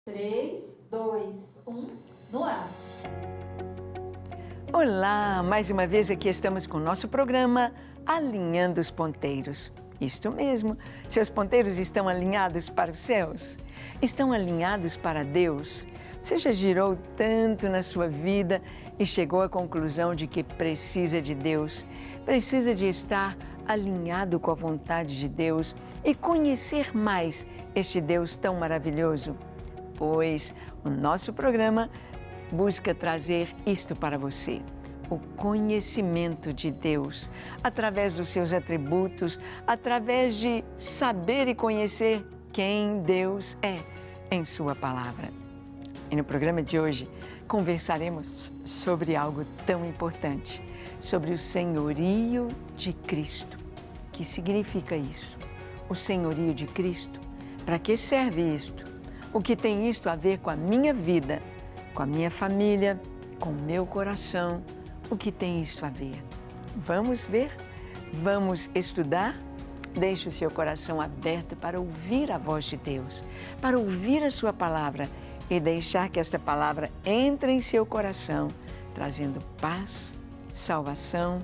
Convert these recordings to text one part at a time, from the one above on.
3, 2, 1, no ar. Olá, mais uma vez aqui estamos com o nosso programa Alinhando os Ponteiros. Isto mesmo, seus ponteiros estão alinhados para os céus? Estão alinhados para Deus? Você já girou tanto na sua vida e chegou à conclusão de que precisa de Deus, precisa de estar alinhado com a vontade de Deus e conhecer mais este Deus tão maravilhoso? Pois o nosso programa busca trazer isto para você, o conhecimento de Deus, através dos seus atributos, através de saber e conhecer quem Deus é em sua palavra. E no programa de hoje conversaremos sobre algo tão importante, sobre o senhorio de Cristo. O que significa isso? O senhorio de Cristo? Para que serve isto? O que tem isto a ver com a minha vida, com a minha família, com o meu coração? O que tem isto a ver? Vamos ver? Vamos estudar? Deixe o seu coração aberto para ouvir a voz de Deus, para ouvir a sua palavra e deixar que esta palavra entre em seu coração, trazendo paz, salvação,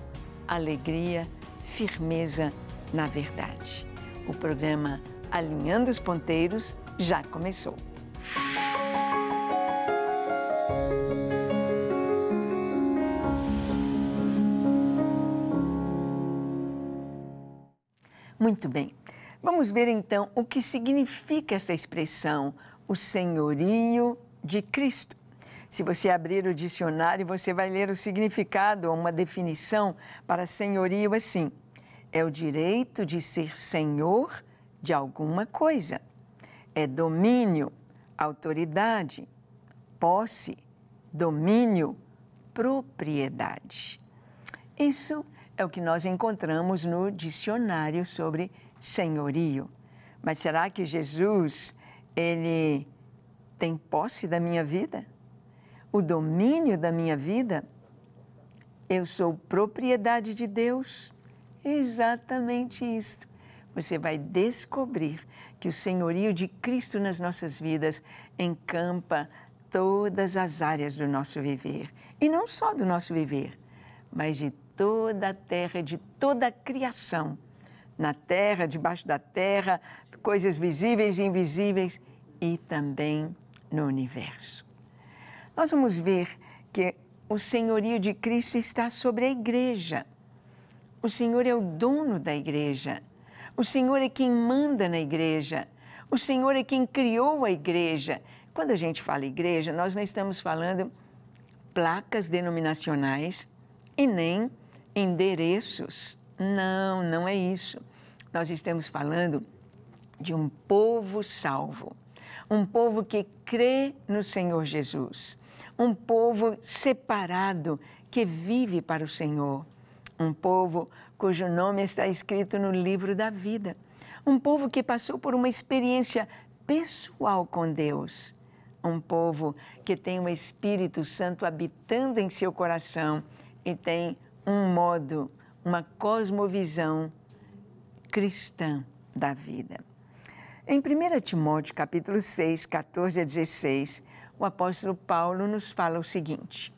alegria, firmeza na verdade. O programa Alinhando os Ponteiros já começou. Muito bem, vamos ver então o que significa essa expressão, o senhorio de Cristo. Se você abrir o dicionário, você vai ler o significado ou uma definição para senhorio assim: é o direito de ser senhor de alguma coisa. É domínio, autoridade, posse, domínio, propriedade. Isso é o que nós encontramos no dicionário sobre senhorio. Mas será que Jesus, ele tem posse da minha vida? O domínio da minha vida? Eu sou propriedade de Deus? Exatamente isto. Você vai descobrir que o senhorio de Cristo nas nossas vidas encampa todas as áreas do nosso viver. E não só do nosso viver, mas de toda a terra, de toda a criação. Na terra, debaixo da terra, coisas visíveis e invisíveis e também no universo. Nós vamos ver que o senhorio de Cristo está sobre a igreja. O Senhor é o dono da igreja. O Senhor é quem manda na igreja. O Senhor é quem criou a igreja. Quando a gente fala igreja, nós não estamos falando placas denominacionais e nem endereços. Não, não é isso. Nós estamos falando de um povo salvo. Um povo que crê no Senhor Jesus. Um povo separado que vive para o Senhor. Um povo cujo nome está escrito no livro da vida. Um povo que passou por uma experiência pessoal com Deus. Um povo que tem o Espírito Santo habitando em seu coração e tem um modo, uma cosmovisão cristã da vida. Em 1 Timóteo, capítulo 6, 14 a 16, o apóstolo Paulo nos fala o seguinte.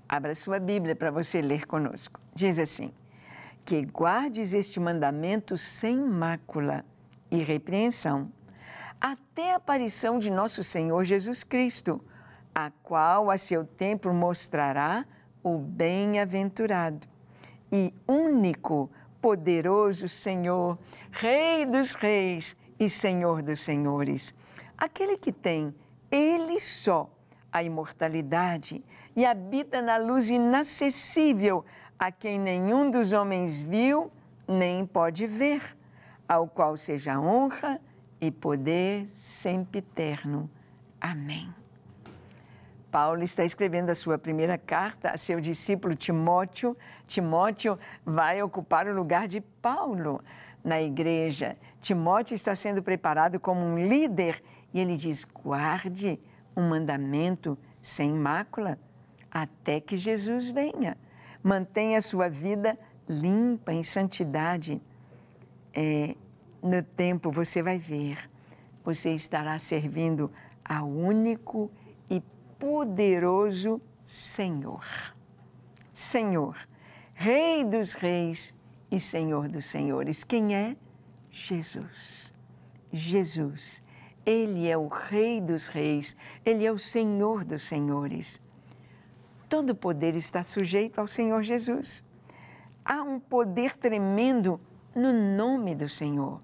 Abra sua Bíblia para você ler conosco. Diz assim: que guardes este mandamento sem mácula e repreensão, até a aparição de nosso Senhor Jesus Cristo, a qual a seu tempo mostrará o bem-aventurado e único, poderoso Senhor, Rei dos reis e Senhor dos senhores, aquele que tem, Ele só, a imortalidade e habita na luz inacessível, a quem nenhum dos homens viu nem pode ver, ao qual seja honra e poder sempre eterno. Amém. Paulo está escrevendo a sua primeira carta a seu discípulo Timóteo. Timóteo vai ocupar o lugar de Paulo na igreja. Timóteo está sendo preparado como um líder e ele diz: guarde um mandamento sem mácula até que Jesus venha. Mantenha a sua vida limpa, em santidade. No tempo você vai ver, você estará servindo ao único e poderoso Senhor. Senhor, Rei dos reis e Senhor dos senhores. Quem é? Jesus. Jesus. Ele é o Rei dos reis, Ele é o Senhor dos senhores. Todo poder está sujeito ao Senhor Jesus. Há um poder tremendo no nome do Senhor.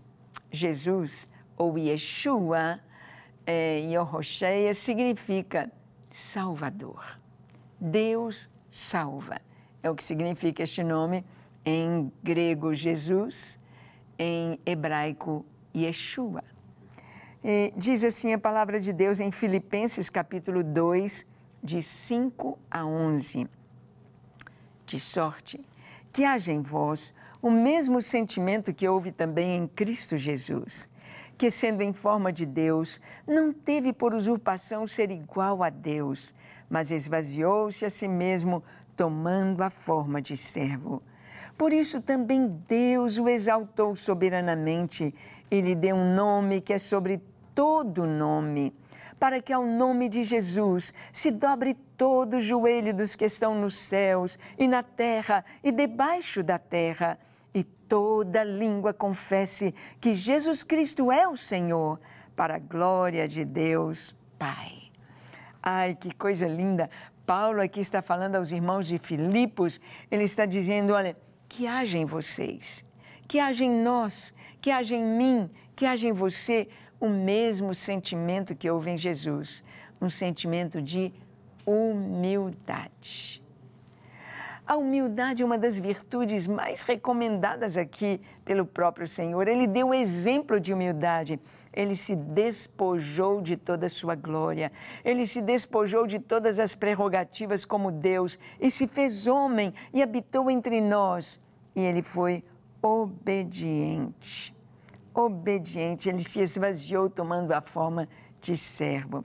Jesus, ou Yeshua, Yehoshua, significa Salvador. Deus salva. É o que significa este nome em grego, Jesus, em hebraico, Yeshua. Diz assim a palavra de Deus em Filipenses, capítulo 2, de 5 a 11. De sorte que haja em vós o mesmo sentimento que houve também em Cristo Jesus, que, sendo em forma de Deus, não teve por usurpação ser igual a Deus, mas esvaziou-se a si mesmo, tomando a forma de servo. Por isso também Deus o exaltou soberanamente e lhe deu um nome que é sobre todo nome, para que ao nome de Jesus se dobre todo o joelho dos que estão nos céus e na terra e debaixo da terra, e toda língua confesse que Jesus Cristo é o Senhor, para a glória de Deus Pai. Ai, que coisa linda! Paulo aqui está falando aos irmãos de Filipos, ele está dizendo, olha, que haja em vocês, que haja em nós, que haja em mim, que haja em você o mesmo sentimento que houve em Jesus, um sentimento de humildade. A humildade é uma das virtudes mais recomendadas aqui pelo próprio Senhor. Ele deu exemplo de humildade. Ele se despojou de toda a sua glória. Ele se despojou de todas as prerrogativas como Deus e se fez homem e habitou entre nós. E ele foi obediente. Obediente, ele se esvaziou tomando a forma de servo.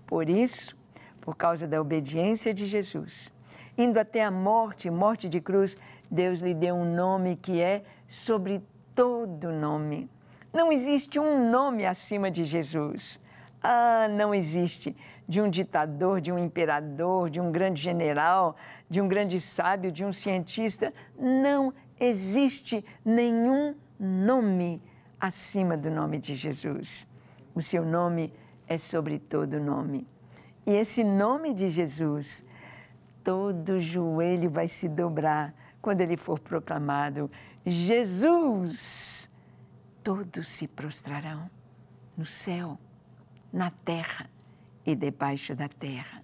Por isso, por causa da obediência de Jesus, indo até a morte, morte de cruz, Deus lhe deu um nome que é sobre todo nome. Não existe um nome acima de Jesus. Ah, não existe. De um ditador, de um imperador, de um grande general, de um grande sábio, de um cientista. Não existe nenhum nome acima do nome de Jesus. O seu nome é sobre todo nome. E esse nome de Jesus, todo joelho vai se dobrar quando ele for proclamado Jesus. Todos se prostrarão no céu, na terra e debaixo da terra.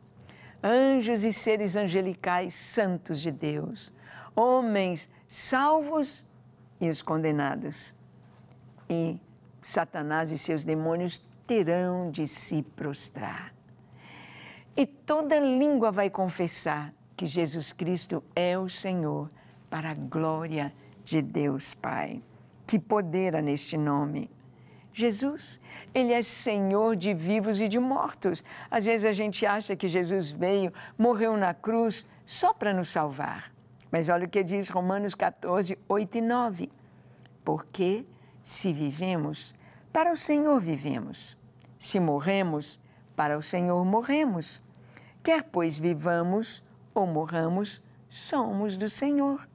Anjos e seres angelicais santos de Deus, homens salvos e os condenados. E Satanás e seus demônios terão de se prostrar. E toda língua vai confessar que Jesus Cristo é o Senhor, para a glória de Deus Pai. Que poder há neste nome! Jesus, Ele é Senhor de vivos e de mortos. Às vezes a gente acha que Jesus veio, morreu na cruz só para nos salvar. Mas olha o que diz Romanos 14, 8 e 9. Porque se vivemos, para o Senhor vivemos. Se morremos, para o Senhor morremos. Quer pois vivamos ou morramos, somos do Senhor.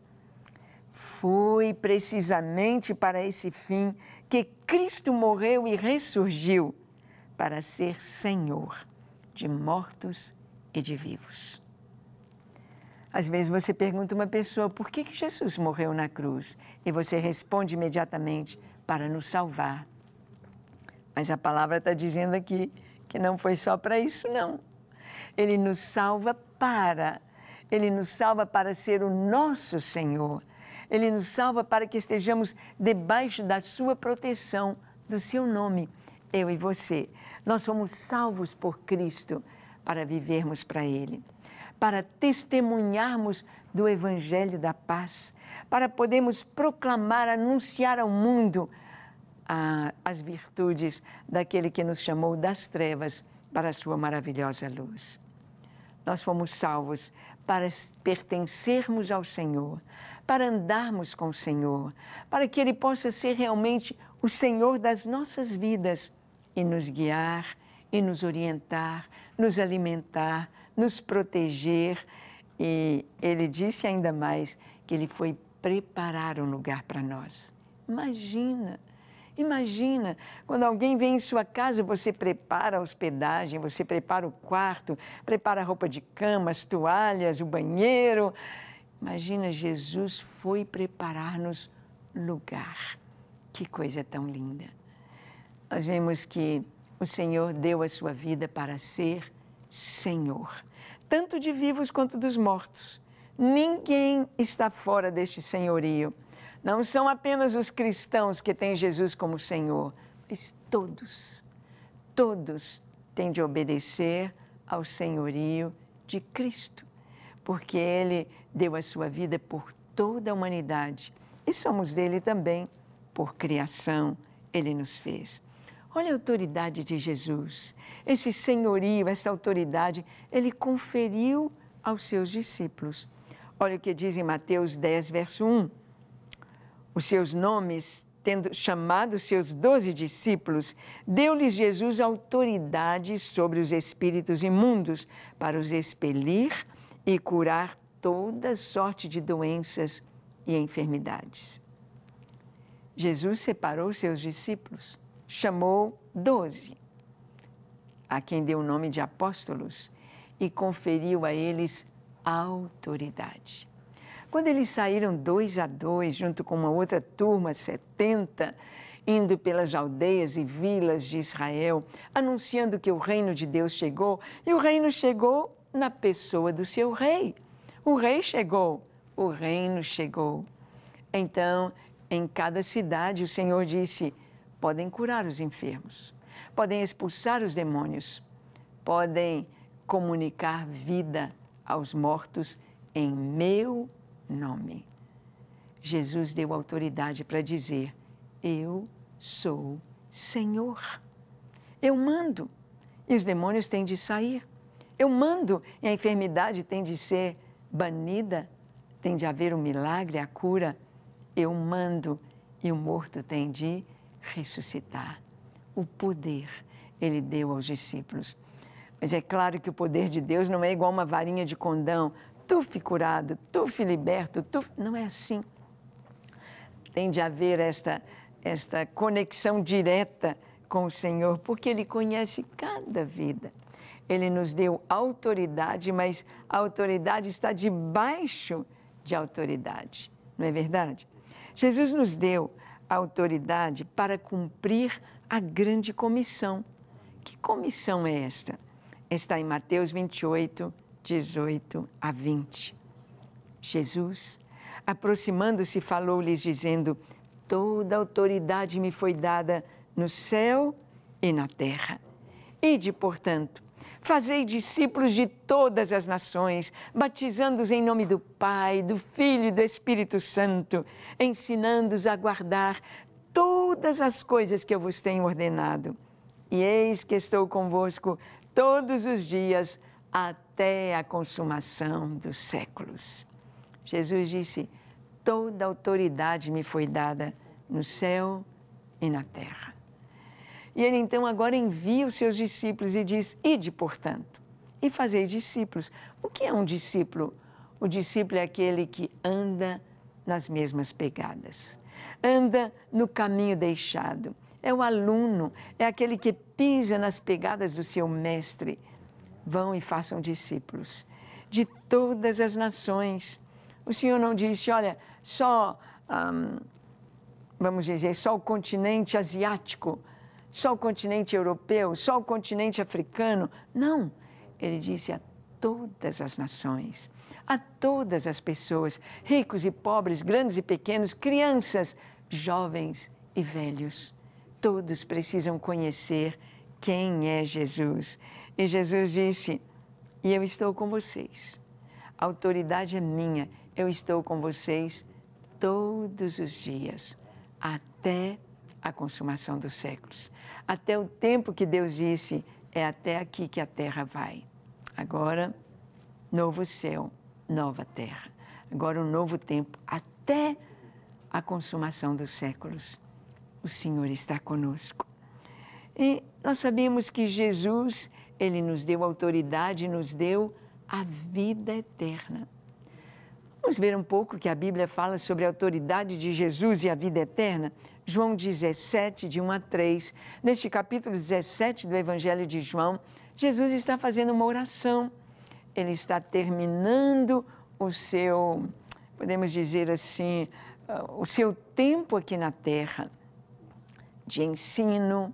Foi precisamente para esse fim que Cristo morreu e ressurgiu, para ser Senhor de mortos e de vivos. Às vezes você pergunta a uma pessoa, por que Jesus morreu na cruz? E você responde imediatamente, para nos salvar. Mas a palavra está dizendo aqui que não foi só para isso, não. Ele nos salva para ser o nosso Senhor. Ele nos salva para que estejamos debaixo da sua proteção, do seu nome, eu e você. Nós fomos salvos por Cristo para vivermos para Ele, para testemunharmos do Evangelho da paz, para podermos proclamar, anunciar ao mundo as virtudes daquele que nos chamou das trevas para a sua maravilhosa luz. Nós fomos salvos para pertencermos ao Senhor, para andarmos com o Senhor, para que Ele possa ser realmente o Senhor das nossas vidas e nos guiar e nos orientar, nos alimentar, nos proteger. E Ele disse ainda mais que Ele foi preparar um lugar para nós. Imagina! Imagina, quando alguém vem em sua casa, você prepara a hospedagem, você prepara o quarto, prepara a roupa de cama, as toalhas, o banheiro. Imagina, Jesus foi preparar-nos lugar. Que coisa tão linda. Nós vemos que o Senhor deu a sua vida para ser Senhor, tanto de vivos quanto dos mortos. Ninguém está fora deste senhorio. Não são apenas os cristãos que têm Jesus como Senhor, mas todos têm de obedecer ao senhorio de Cristo, porque Ele deu a sua vida por toda a humanidade e somos dele também, por criação, Ele nos fez. Olha a autoridade de Jesus, esse senhorio, essa autoridade, Ele conferiu aos seus discípulos. Olha o que diz em Mateus 10, verso 1. Os seus nomes, tendo chamado seus 12 discípulos, deu-lhes Jesus autoridade sobre os espíritos imundos para os expelir e curar toda sorte de doenças e enfermidades. Jesus separou seus discípulos, chamou 12, a quem deu o nome de apóstolos, e conferiu a eles autoridade. Quando eles saíram 2 a 2, junto com uma outra turma, 70, indo pelas aldeias e vilas de Israel, anunciando que o reino de Deus chegou, e o reino chegou na pessoa do seu rei. O rei chegou, o reino chegou. Então, em cada cidade, o Senhor disse, podem curar os enfermos, podem expulsar os demônios, podem comunicar vida aos mortos em meu nome. Jesus deu autoridade para dizer, eu sou Senhor. Eu mando e os demônios têm de sair. Eu mando e a enfermidade tem de ser banida, tem de haver um milagre, a cura. Eu mando e o morto tem de ressuscitar. O poder Ele deu aos discípulos. Mas é claro que o poder de Deus não é igual uma varinha de condão. Tu fui curado, tu fui liberto, não é assim. Tem de haver esta conexão direta com o Senhor, porque Ele conhece cada vida. Ele nos deu autoridade, mas a autoridade está debaixo de autoridade, não é verdade? Jesus nos deu a autoridade para cumprir a grande comissão. Que comissão é esta? Está em Mateus 28, 18 a 20. Jesus, aproximando-se, falou-lhes, dizendo, toda autoridade me foi dada no céu e na terra. Ide, portanto, fazei discípulos de todas as nações, batizando-os em nome do Pai, do Filho e do Espírito Santo, ensinando-os a guardar todas as coisas que eu vos tenho ordenado. E eis que estou convosco todos os dias, até a consumação dos séculos. Jesus disse, toda autoridade me foi dada no céu e na terra. E Ele então agora envia os seus discípulos e diz, ide, portanto, e fazei discípulos. O que é um discípulo? O discípulo é aquele que anda nas mesmas pegadas, anda no caminho deixado. É o aluno, é aquele que pisa nas pegadas do seu mestre. Vão e façam discípulos de todas as nações. O Senhor não disse, olha, só, vamos dizer, só o continente asiático, só o continente europeu, só o continente africano. Não, Ele disse a todas as nações, a todas as pessoas, ricos e pobres, grandes e pequenos, crianças, jovens e velhos. Todos precisam conhecer quem é Jesus. E Jesus disse, e eu estou com vocês. A autoridade é minha, eu estou com vocês todos os dias, até a consumação dos séculos. Até o tempo que Deus disse, é até aqui que a terra vai. Agora, novo céu, nova terra. Agora um novo tempo, até a consumação dos séculos. O Senhor está conosco. E nós sabemos que Jesus, Ele nos deu autoridade, nos deu a vida eterna. Vamos ver um pouco o que a Bíblia fala sobre a autoridade de Jesus e a vida eterna? João 17, de 1 a 3. Neste capítulo 17 do Evangelho de João, Jesus está fazendo uma oração. Ele está terminando o seu, podemos dizer assim, o seu tempo aqui na terra, de ensino,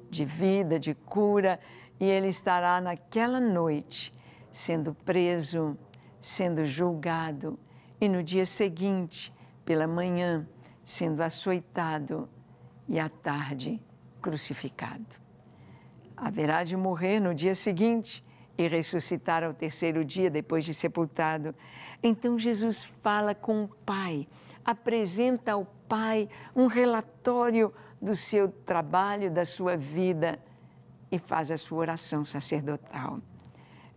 de vida, de cura, e ele estará naquela noite sendo preso, sendo julgado, e no dia seguinte, pela manhã, sendo açoitado e à tarde crucificado. Haverá de morrer no dia seguinte e ressuscitar ao terceiro dia depois de sepultado. Então Jesus fala com o Pai, apresenta ao Pai um relatório do seu trabalho, da sua vida e faz a sua oração sacerdotal.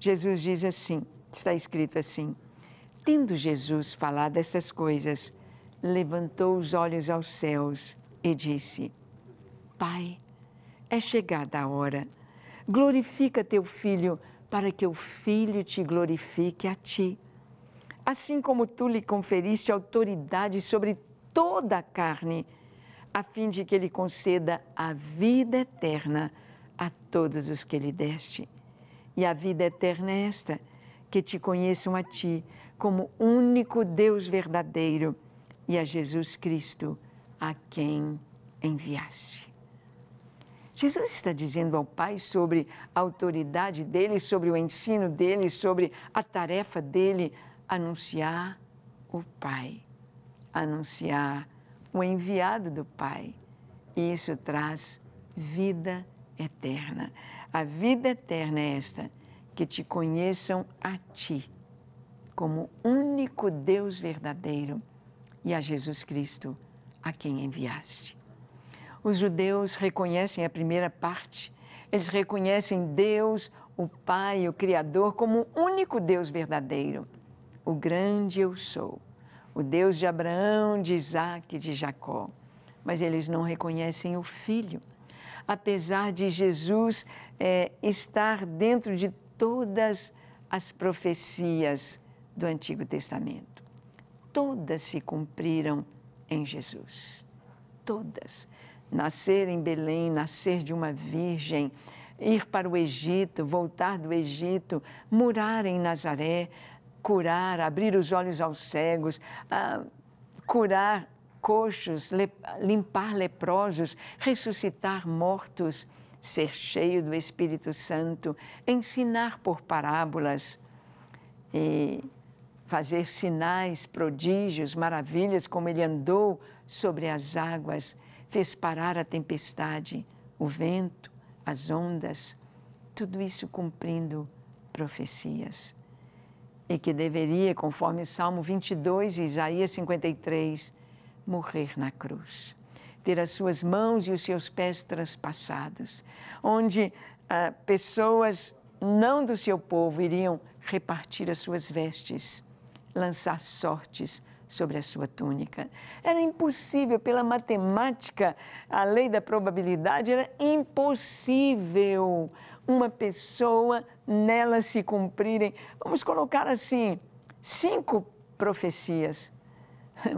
Jesus diz assim, está escrito assim: tendo Jesus falado estas coisas, levantou os olhos aos céus e disse: Pai, é chegada a hora. Glorifica teu Filho, para que o Filho te glorifique a ti. Assim como tu lhe conferiste autoridade sobre toda a carne, a fim de que ele conceda a vida eterna a todos os que lhe deste. E a vida eterna é esta, que te conheçam a ti, como único Deus verdadeiro, e a Jesus Cristo, a quem enviaste. Jesus está dizendo ao Pai sobre a autoridade dele, sobre o ensino dele, sobre a tarefa dele, anunciar o Pai, anunciar o enviado do Pai. E isso traz vida eterna. A vida eterna é esta, que te conheçam a ti, como único Deus verdadeiro, e a Jesus Cristo, a quem enviaste. Os judeus reconhecem a primeira parte, eles reconhecem Deus, o Pai, o Criador, como o único Deus verdadeiro, o grande eu sou, o Deus de Abraão, de Isaque e de Jacó. Mas eles não reconhecem o Filho, apesar de Jesus estar dentro de todas as profecias do Antigo Testamento. Todas se cumpriram em Jesus. Todas. Nascer em Belém, nascer de uma virgem, ir para o Egito, voltar do Egito, morar em Nazaré, curar, abrir os olhos aos cegos, curar coxos, limpar leprosos, ressuscitar mortos, ser cheio do Espírito Santo, ensinar por parábolas e fazer sinais, prodígios, maravilhas, como ele andou sobre as águas, fez parar a tempestade, o vento, as ondas, tudo isso cumprindo profecias. E que deveria, conforme o Salmo 22 e Isaías 53, morrer na cruz, ter as suas mãos e os seus pés transpassados, onde pessoas não do seu povo iriam repartir as suas vestes, lançar sortes sobre a sua túnica. Era impossível, pela matemática, a lei da probabilidade, era impossível uma pessoa nela se cumprirem, vamos colocar assim, 5 profecias.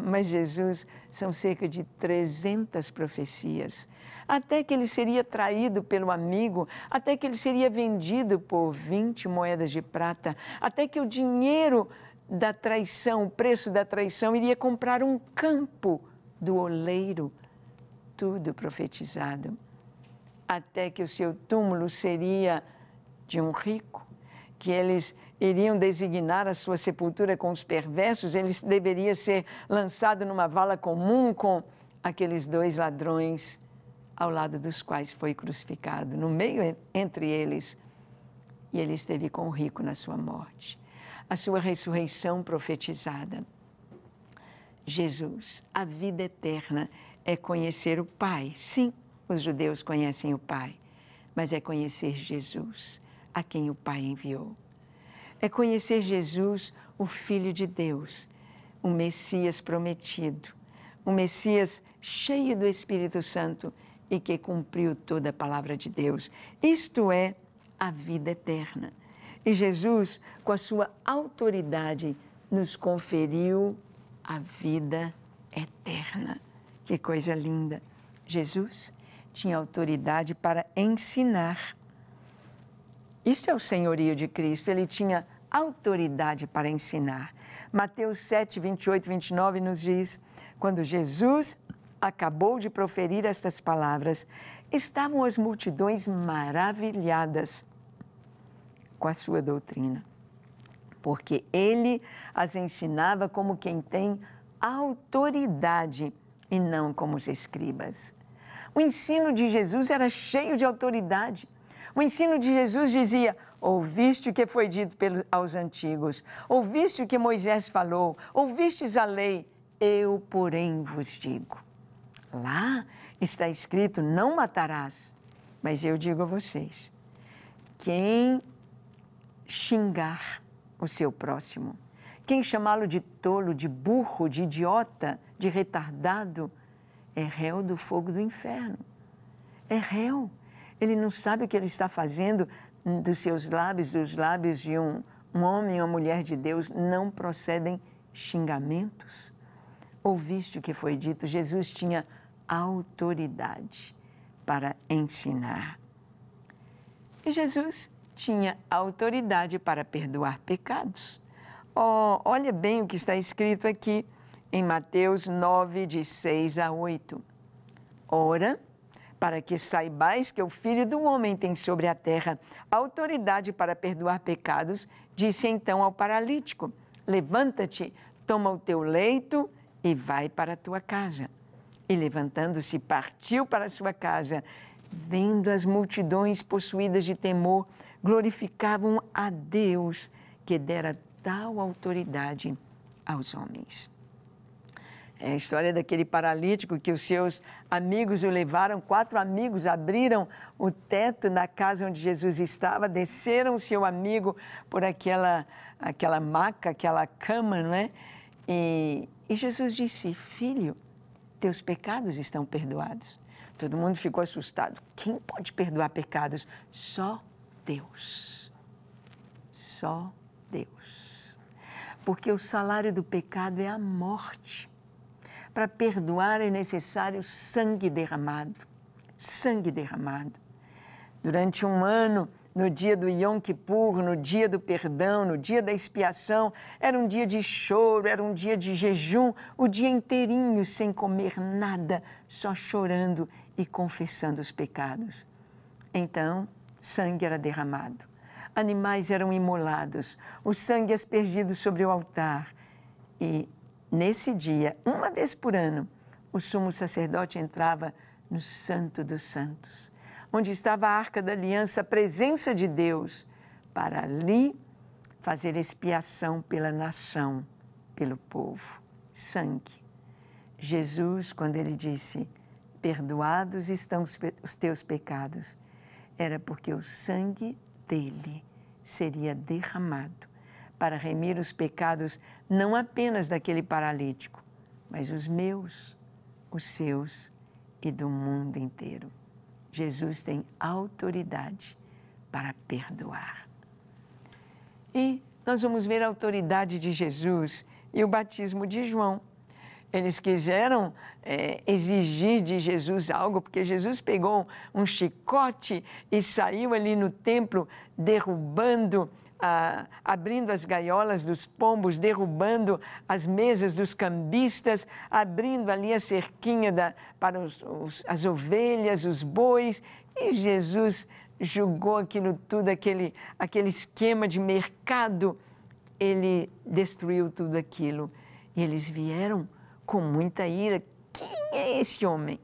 Mas Jesus, são cerca de 300 profecias. Até que ele seria traído pelo amigo, até que ele seria vendido por 20 moedas de prata, até que o dinheiro da traição, o preço da traição, iria comprar um campo do oleiro. Tudo profetizado. Até que o seu túmulo seria de um rico, que eles iriam designar a sua sepultura com os perversos, ele deveria ser lançado numa vala comum com aqueles 2 ladrões, ao lado dos quais foi crucificado, no meio entre eles, e ele esteve com o rico na sua morte. A sua ressurreição profetizada. Jesus, a vida eterna é conhecer o Pai. Sim, os judeus conhecem o Pai, mas é conhecer Jesus, a quem o Pai enviou. É conhecer Jesus, o Filho de Deus, o Messias prometido, o Messias cheio do Espírito Santo e que cumpriu toda a palavra de Deus. Isto é a vida eterna. E Jesus, com a sua autoridade, nos conferiu a vida eterna. Que coisa linda! Jesus tinha autoridade para ensinar. Isto é o senhorio de Cristo, ele tinha autoridade para ensinar. Mateus 7, 28 e 29 nos diz, quando Jesus acabou de proferir estas palavras, estavam as multidões maravilhadas com a sua doutrina, porque ele as ensinava como quem tem autoridade e não como os escribas. O ensino de Jesus era cheio de autoridade. O ensino de Jesus dizia, ouviste o que foi dito aos antigos, ouviste o que Moisés falou, ouvistes a lei, eu, porém, vos digo. Lá está escrito, não matarás, mas eu digo a vocês, quem xingar o seu próximo, quem chamá-lo de tolo, de burro, de idiota, de retardado, é réu do fogo do inferno. É réu. Ele não sabe o que ele está fazendo dos seus lábios, dos lábios de um homem ou uma mulher de Deus, não procedem xingamentos. Ouviste o que foi dito? Jesus tinha autoridade para ensinar. E Jesus tinha autoridade para perdoar pecados. Oh, olha bem o que está escrito aqui em Mateus 9, de 6 a 8. Ora, para que saibais que o Filho do Homem tem sobre a terra autoridade para perdoar pecados, disse então ao paralítico, levanta-te, toma o teu leito e vai para a tua casa. E levantando-se, partiu para a sua casa. Vendo as multidões possuídas de temor, glorificavam a Deus, que dera tal autoridade aos homens. É a história daquele paralítico que os seus amigos o levaram, 4 amigos abriram o teto na casa onde Jesus estava, desceram o seu amigo por aquela maca, aquela cama, não é? E Jesus disse, filho, teus pecados estão perdoados. Todo mundo ficou assustado. Quem pode perdoar pecados? Só Deus. Só Deus. Porque o salário do pecado é a morte. Para perdoar é necessário sangue derramado. Sangue derramado. Durante um ano, no dia do Yom Kippur, no dia do perdão, no dia da expiação, era um dia de choro, era um dia de jejum, o dia inteirinho sem comer nada, só chorando e confessando os pecados. Então, sangue era derramado, animais eram imolados, o sangue aspergido sobre o altar. E, nesse dia, uma vez por ano, o sumo sacerdote entrava no Santo dos Santos, onde estava a Arca da Aliança, a presença de Deus, para ali fazer expiação pela nação, pelo povo. Sangue. Jesus, quando ele disse, perdoados estão os teus pecados, era porque o sangue dele seria derramado para remir os pecados não apenas daquele paralítico, mas os meus, os seus e do mundo inteiro. Jesus tem autoridade para perdoar. E nós vamos ver a autoridade de Jesus e o batismo de João. Eles quiseram exigir de Jesus algo, porque Jesus pegou um chicote e saiu ali no templo derrubando, abrindo as gaiolas dos pombos, derrubando as mesas dos cambistas, abrindo ali a cerquinha para as ovelhas, os bois. E Jesus julgou aquilo tudo, aquele esquema de mercado. Ele destruiu tudo aquilo. E eles vieram com muita ira. Quem é esse homem?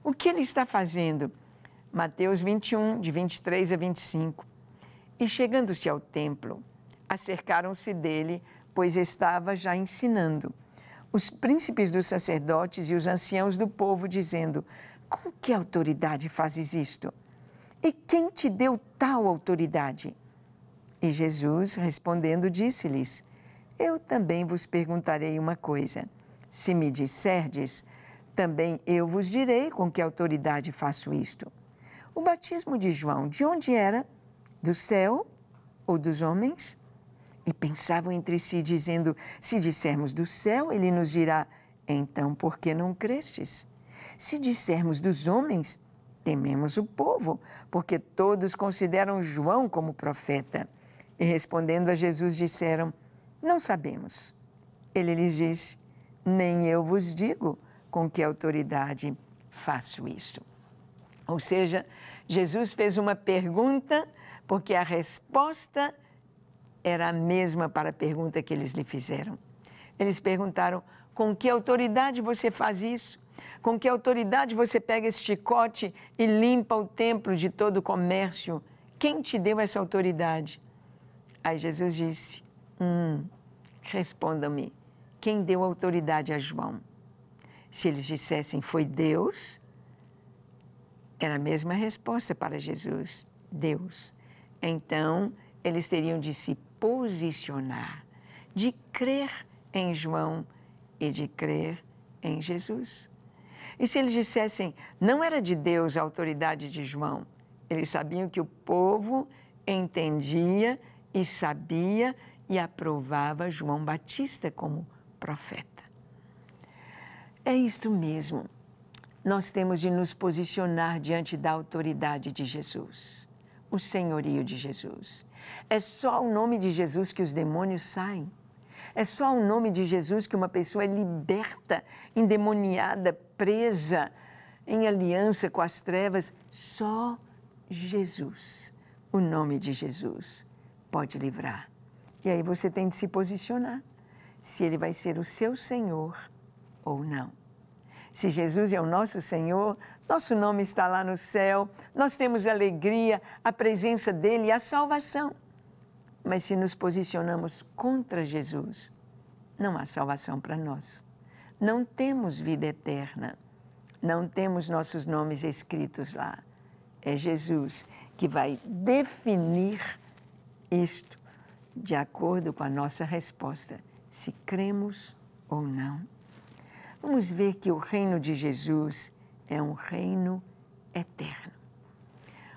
O que ele está fazendo? Mateus 21, de 23 a 25. E chegando-se ao templo, acercaram-se dele, pois estava já ensinando. Os príncipes dos sacerdotes e os anciãos do povo, dizendo, com que autoridade fazes isto? E quem te deu tal autoridade? E Jesus, respondendo, disse-lhes, eu também vos perguntarei uma coisa. Se me disserdes, também eu vos direi com que autoridade faço isto. O batismo de João, de onde era? Do céu ou dos homens? E pensavam entre si, dizendo, se dissermos do céu, ele nos dirá, então por que não crestes? Se dissermos dos homens, tememos o povo, porque todos consideram João como profeta. E respondendo a Jesus, disseram, não sabemos. Ele lhes disse, nem eu vos digo com que autoridade faço isto. Ou seja, Jesus fez uma pergunta, porque a resposta era a mesma para a pergunta que eles lhe fizeram. Eles perguntaram, com que autoridade você faz isso? Com que autoridade você pega esse chicote e limpa o templo de todo o comércio? Quem te deu essa autoridade? Aí Jesus disse, respondam-me, quem deu autoridade a João? Se eles dissessem, foi Deus, era a mesma resposta para Jesus, Deus. Então, eles teriam de se posicionar, de crer em João e de crer em Jesus. E se eles dissessem, não era de Deus a autoridade de João, eles sabiam que o povo entendia e sabia e aprovava João Batista como profeta. É isto mesmo. Nós temos de nos posicionar diante da autoridade de Jesus, o senhorio de Jesus. É só o nome de Jesus que os demônios saem. É só o nome de Jesus que uma pessoa é liberta, endemoniada, presa, em aliança com as trevas. Só Jesus, o nome de Jesus, pode livrar. E aí você tem de se posicionar, se Ele vai ser o seu Senhor ou não. Se Jesus é o nosso Senhor, nosso nome está lá no céu, nós temos a alegria, a presença dEle e a salvação. Mas se nos posicionamos contra Jesus, não há salvação para nós. Não temos vida eterna, não temos nossos nomes escritos lá. É Jesus que vai definir isto de acordo com a nossa resposta, se cremos ou não. Vamos ver que o reino de Jesus é um reino eterno.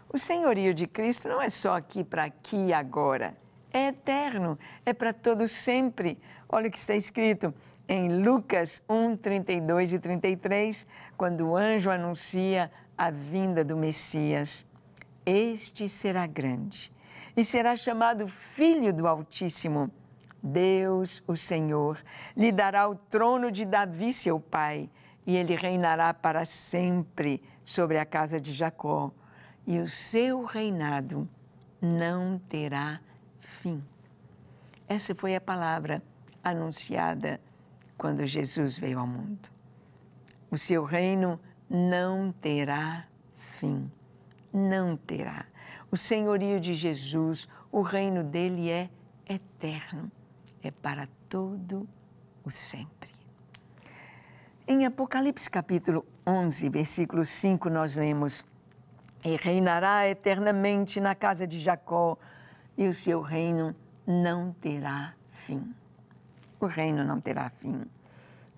O senhorio de Cristo não é só aqui para aqui e agora, é eterno, é para todo sempre. Olha o que está escrito em Lucas 1, 32 e 33, quando o anjo anuncia a vinda do Messias. Este será grande e será chamado Filho do Altíssimo. Deus, o Senhor, lhe dará o trono de Davi, seu pai, e ele reinará para sempre sobre a casa de Jacó, e o seu reinado não terá fim. Essa foi a palavra anunciada quando Jesus veio ao mundo. O seu reino não terá fim, não terá. O senhorio de Jesus, o reino dele é eterno, é para todo o sempre. Em Apocalipse capítulo 11, versículo 5, nós lemos, e reinará eternamente na casa de Jacó, e o seu reino não terá fim. O reino não terá fim.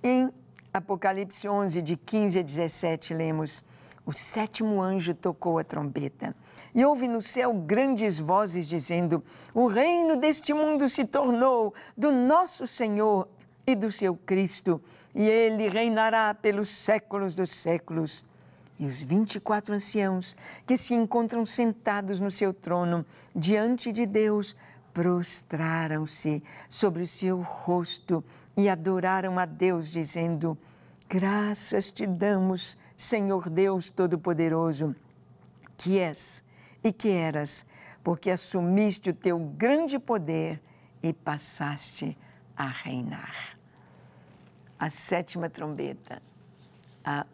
Em Apocalipse 11, de 15 a 17, lemos, o sétimo anjo tocou a trombeta, e houve no céu grandes vozes dizendo, o reino deste mundo se tornou do nosso Senhor e do seu Cristo, e ele reinará pelos séculos dos séculos. E os 24 anciãos que se encontram sentados no seu trono, diante de Deus, prostraram-se sobre o seu rosto e adoraram a Deus, dizendo, graças te damos, Senhor Deus Todo-Poderoso, que és e que eras, porque assumiste o teu grande poder e passaste a reinar. A sétima trombeta,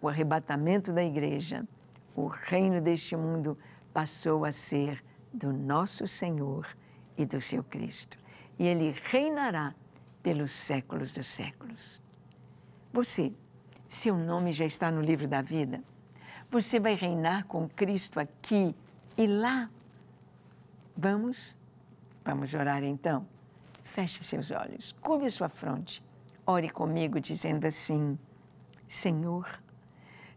o arrebatamento da igreja, o reino deste mundo passou a ser do nosso Senhor e do seu Cristo. E ele reinará pelos séculos dos séculos. Você, seu nome já está no livro da vida. Você vai reinar com Cristo aqui e lá. Vamos orar então? Feche seus olhos, curve sua fronte. Ore comigo dizendo assim, Senhor,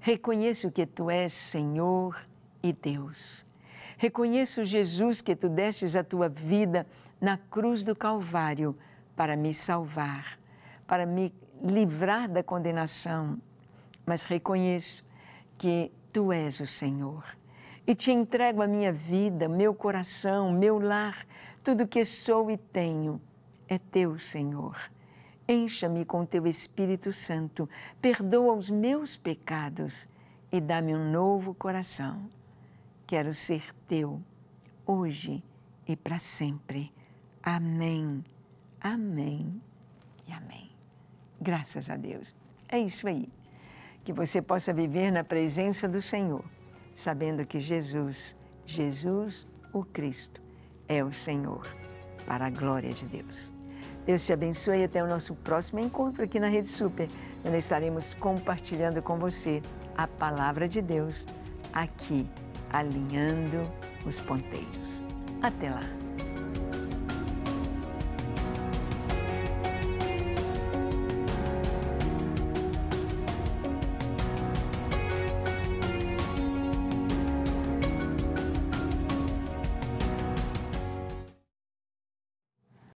Reconheço que Tu és Senhor e Deus. Reconheço, Jesus, que Tu destes a Tua vida na cruz do Calvário para me salvar, para me livrar da condenação. Mas reconheço que Tu és o Senhor e Te entrego a minha vida, meu coração, meu lar, tudo que sou e tenho é Teu, Senhor. Encha-me com Teu Espírito Santo, perdoa os meus pecados e dá-me um novo coração. Quero ser Teu, hoje e para sempre. Amém, amém e amém. Graças a Deus. É isso aí. Que você possa viver na presença do Senhor, sabendo que Jesus, o Cristo, é o Senhor, para a glória de Deus. Deus te abençoe e até o nosso próximo encontro aqui na Rede Super, onde estaremos compartilhando com você a Palavra de Deus, aqui, alinhando os ponteiros. Até lá!